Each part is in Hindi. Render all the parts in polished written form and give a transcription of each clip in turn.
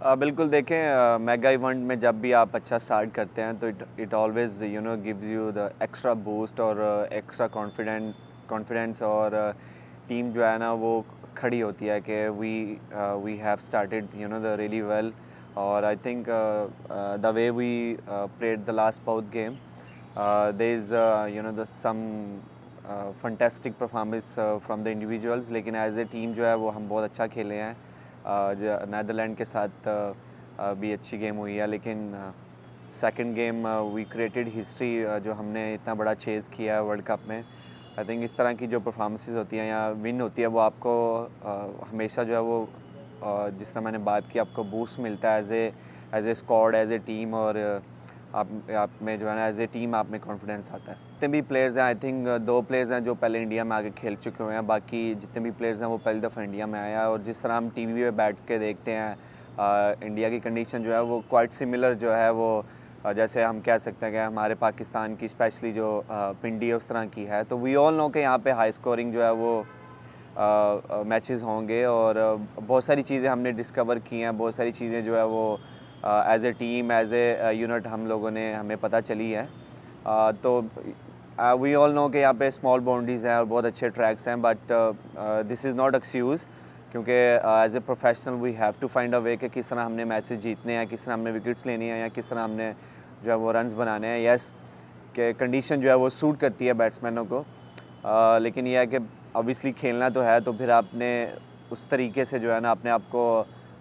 बिल्कुल देखें, मेगा इवेंट में जब भी आप अच्छा स्टार्ट करते हैं तो it always gives you the extra boost और एक्स्ट्रा कॉन्फिडेंस और टीम जो है ना वो खड़ी होती है कि we have started the really well. और I think the way we played the last both game, there is the some fantastic performance from the individuals, लेकिन एज ए टीम जो है वो हम बहुत अच्छा खेले हैं। नीदरलैंड के साथ भी अच्छी गेम हुई है, लेकिन second game we created history, जो हमने इतना बड़ा चेज़ किया है वर्ल्ड कप में। आई थिंक इस तरह की जो परफॉर्मेंसेस होती हैं या विन होती है वो आपको हमेशा जो है वो जिस तरह मैंने बात की, आपको बूस्ट मिलता है as a squad, as a team, और आप में जो है ना एज ए टीम आप में कॉन्फिडेंस आता है। जितने भी प्लेयर्स हैं, आई थिंक 2 प्लेयर्स हैं जो पहले इंडिया में आके खेल चुके हुए हैं, बाकी जितने भी प्लेयर्स हैं वो पहली दफ़ा इंडिया में आया है। और जिस तरह हम टीवी पे बैठ के देखते हैं, इंडिया की कंडीशन जो है वो क्वाइट सिमिलर जो है वो जैसे हम कह सकते हैं कि हमारे पाकिस्तान की स्पेशली जो पिंडी है उस तरह की है। तो वी ऑल नो कि यहाँ पे हाई स्कोरिंग जो है वो मैचेस होंगे, और बहुत सारी चीज़ें हमने डिस्कवर की हैं, बहुत सारी चीज़ें जो है वो as a team, as a unit हम लोगों ने हमें पता चली है। तो वी ऑल नो कि यहाँ पे स्मॉल बाउंड्रीज़ हैं और बहुत अच्छे ट्रैक्स हैं, but this is not excuse, क्योंकि as a professional we have to find a way कि किस तरह हमने मैचेस जीतने हैं, किस तरह हमने विकेट्स लेनी है, या किस तरह हमने जो है वो रन्स बनाने हैं। यस कि कंडीशन जो है वो सूट करती है बैट्समैनों को, लेकिन यह है कि ऑब्वियसली खेलना तो है, तो फिर आपने उस तरीके से जो है ना अपने आप को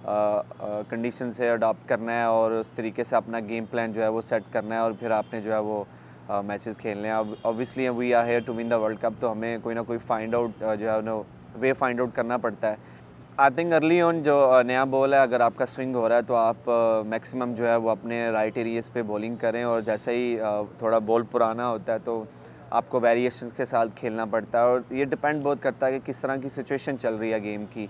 कंडीशन से अडॉप्ट करना है और उस तरीके से अपना गेम प्लान जो है वो सेट करना है, और फिर आपने जो है वो मैचेस खेलने हैं। Obviously we are here to win the world cup, तो हमें कोई ना कोई फाइंड आउट जो है ना वे फाइंड आउट करना पड़ता है। आई थिंक अर्ली ऑन जो नया बॉल है, अगर आपका स्विंग हो रहा है तो आप मैक्सिमम जो है वो अपने राइट एरियाज पे बॉलिंग करें, और जैसे ही थोड़ा बॉल पुराना होता है तो आपको वेरिएशंस के साथ खेलना पड़ता है। और ये डिपेंड बहुत करता है कि किस तरह की सिचुएशन चल रही है गेम की,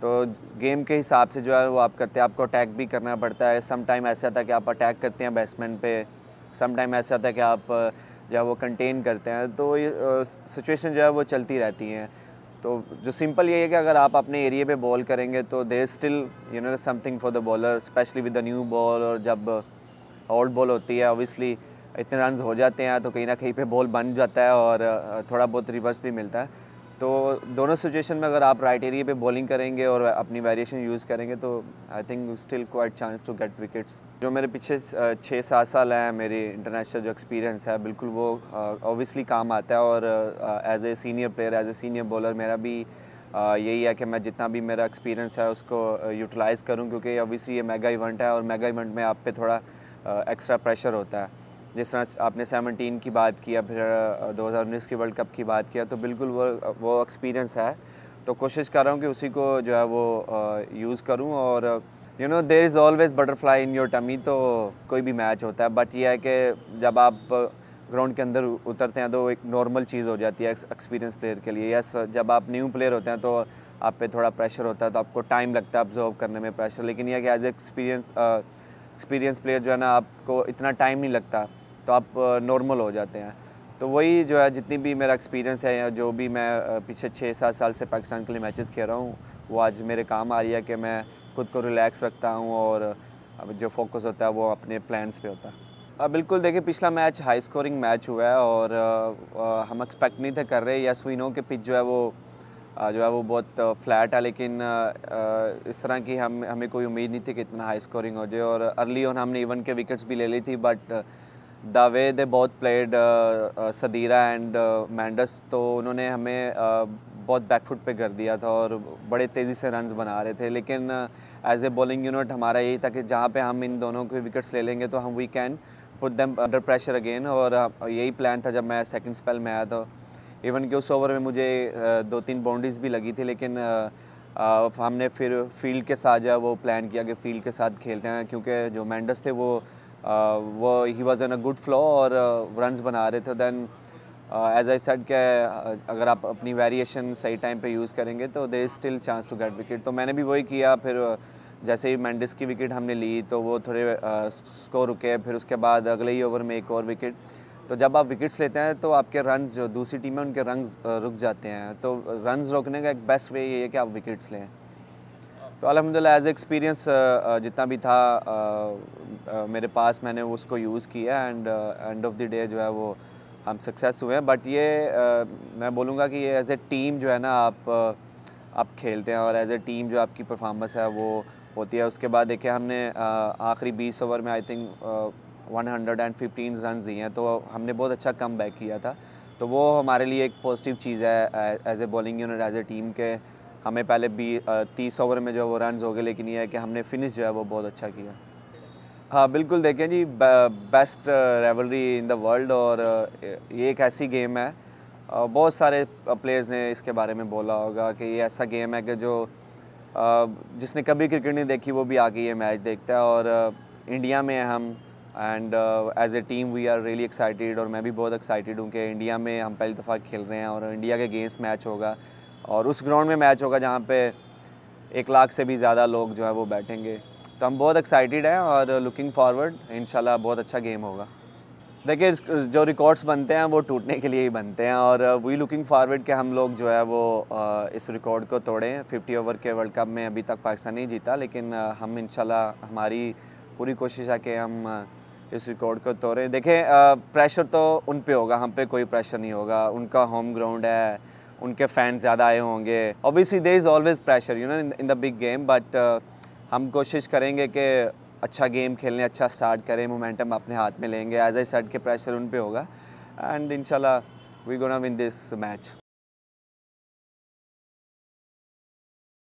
तो गेम के हिसाब से जो है वो आप करते हैं। आपको अटैक भी करना पड़ता है, सम टाइम ऐसा आता है कि आप अटैक करते हैं बैट्समैन पे, सम टाइम ऐसा आता है कि आप जो है वो कंटेन करते हैं, तो ये सिचुएशन जो है वो चलती रहती हैं। तो जो सिंपल ये है कि अगर आप अपने एरिया पे बॉल करेंगे तो there still something for the bowler, specially with the new ball, और जब ओल्ड बॉल होती है ऑब्वियसली इतने रन्स हो जाते हैं तो कहीं ना कहीं पे बॉल बन जाता है और थोड़ा बहुत रिवर्स भी मिलता है। तो दोनों सिचुएशन में अगर आप राइट एरिया पे बॉलिंग करेंगे और अपनी वेरिएशन यूज़ करेंगे तो I think still quite chance to get wickets. जो मेरे पीछे 6-7 साल हैं, मेरी इंटरनेशनल जो एक्सपीरियंस है बिल्कुल वो ऑब्वियसली काम आता है। और as a senior player, as a senior bowler मेरा भी यही है कि मैं जितना भी मेरा एक्सपीरियंस है उसको यूटिलाइज़ करूँ, क्योंकि ऑब्वियसली ये मेगा इवेंट है और मेगा इवेंट में आप पे थोड़ा एक्स्ट्रा प्रेशर होता है। जिस तरह आपने 17 की बात किया, फिर 2019 की वर्ल्ड कप की बात किया, तो बिल्कुल वो एक्सपीरियंस है। तो कोशिश कर रहा हूँ कि उसी को जो है वो यूज़ करूँ। और there is always butterfly in your tummy, तो कोई भी मैच होता है, बट यह है कि जब आप ग्राउंड के अंदर उतरते हैं तो एक नॉर्मल चीज़ हो जाती है एक्सपीरियंस प्लेयर के लिए। यस, जब आप न्यू प्लेयर होते हैं तो आप पे थोड़ा प्रेशर होता है, तो आपको टाइम लगता है ऑब्जर्व करने में प्रेशर, लेकिन यह कि एज एक्सपीरियंस प्लेयर जो है ना आपको इतना टाइम नहीं लगता, तो आप नॉर्मल हो जाते हैं। तो वही जो है जितनी भी मेरा एक्सपीरियंस है या जो भी मैं पीछे 6-7 साल से पाकिस्तान के लिए मैचेस खेल रहा हूँ, वो आज मेरे काम आ रही है कि मैं खुद को रिलैक्स रखता हूँ और अब जो फोकस होता है वो अपने प्लान्स पे होता है। बिल्कुल देखिए, पिछला मैच हाई स्कोरिंग मैच हुआ है और हम एक्सपेक्ट नहीं थे कर रहे। यस वी नो कि पिच जो है वो बहुत फ्लैट है, लेकिन इस तरह की हमें कोई उम्मीद नहीं थी कि इतना हाई स्कोरिंग हो जाए। और अर्ली ऑन हमने इवन के विकेट्स भी ले ली थी, but the way they both played, Sadeera and Mendis, तो उन्होंने हमें बहुत बैकफुट पे कर दिया था और बड़े तेज़ी से रन्स बना रहे थे। लेकिन एज ए बॉलिंग यूनिट हमारा यही था कि जहाँ पे हम इन दोनों के विकेट्स ले लेंगे तो हम we can put them under pressure again, और यही प्लान था जब मैं सेकंड स्पेल में आया था। इवन कि उस ओवर में मुझे 2-3 बाउंड्रीज भी लगी थी, लेकिन हमने फिर फील्ड के साथ जो है वो प्लान किया कि फील्ड के साथ खेलते हैं, क्योंकि जो मैंडस थे वो he was in a good flow और रन्स बना रहे थे। देन एज आई सेड कि अगर आप अपनी वेरिएशन सही टाइम पे यूज़ करेंगे तो there is still chance to get wicket. तो मैंने भी वही किया। फिर जैसे ही मैंडिस की विकेट हमने ली तो वो थोड़े स्कोर रुके, फिर उसके बाद अगले ही ओवर में एक और विकेट। तो जब आप विकेट्स लेते हैं तो आपके रन्स, जो दूसरी टीम है उनके रन्स रुक जाते हैं। तो रन्स रोकने का एक बेस्ट वे ये है कि आप विकेट्स लें। तो अल्हम्दुलिल्लाह एज़ एक्सपीरियंस जितना भी था मेरे पास, मैंने उसको यूज़ किया and end of the day जो है वो हम सक्सेस हुए हैं। बट ये मैं बोलूँगा कि ये एज़ ए टीम जो है ना आप खेलते हैं और एज़ ए टीम जो आपकी परफॉर्मेंस है वो होती है। उसके बाद देखिए हमने आखिरी 20 ओवर में आई थिंक 115 रन दिए हैं, तो हमने बहुत अच्छा कम बैक किया था। तो वो हमारे लिए एक पॉजिटिव चीज़ है as a bowling unit, as a team के हमें पहले भी 30 ओवर में जो वो रन्स हो गए, लेकिन ये है कि हमने फिनिश जो है वो बहुत अच्छा किया। हाँ बिल्कुल, देखें जी, best rivalry in the world, और ये एक ऐसी गेम है, बहुत सारे प्लेयर्स ने इसके बारे में बोला होगा कि ये ऐसा गेम है कि जो जिसने कभी क्रिकेट नहीं देखी वो भी आके ये मैच देखता है। और इंडिया में हम and as a team we are really excited, और मैं भी बहुत एक्साइटेड हूँ कि इंडिया में हम पहली दफ़ा खेल रहे हैं और इंडिया के अगेंस्ट मैच होगा और उस ग्राउंड में मैच होगा जहाँ पे 1 लाख से भी ज़्यादा लोग जो है वो बैठेंगे। तो हम बहुत एक्साइटेड हैं और लुकिंग फॉरवर्ड, इंशाल्लाह बहुत अच्छा गेम होगा। देखिए जो रिकॉर्ड्स बनते हैं वो टूटने के लिए ही बनते हैं, और वी लुकिंग फॉरवर्ड कि हम लोग जो है वो इस रिकॉर्ड को तोड़ें। 50 ओवर के वर्ल्ड कप में अभी तक पाकिस्तान नहीं जीता, लेकिन हम इंशाल्लाह, हमारी पूरी कोशिश है कि हम इस रिकॉर्ड को तोड़ें। देखें प्रेशर तो उन पे होगा, हम पे कोई प्रेशर नहीं होगा। उनका होम ग्राउंड है, उनके फैन ज़्यादा आए होंगे। Obviously there is always pressure you know in the big game, but हम कोशिश करेंगे कि अच्छा गेम खेलने, अच्छा स्टार्ट करें, मोमेंटम अपने हाथ में लेंगे। एज आई सेड के प्रेशर उन पे होगा एंड इंशाल्लाह we gonna win this match.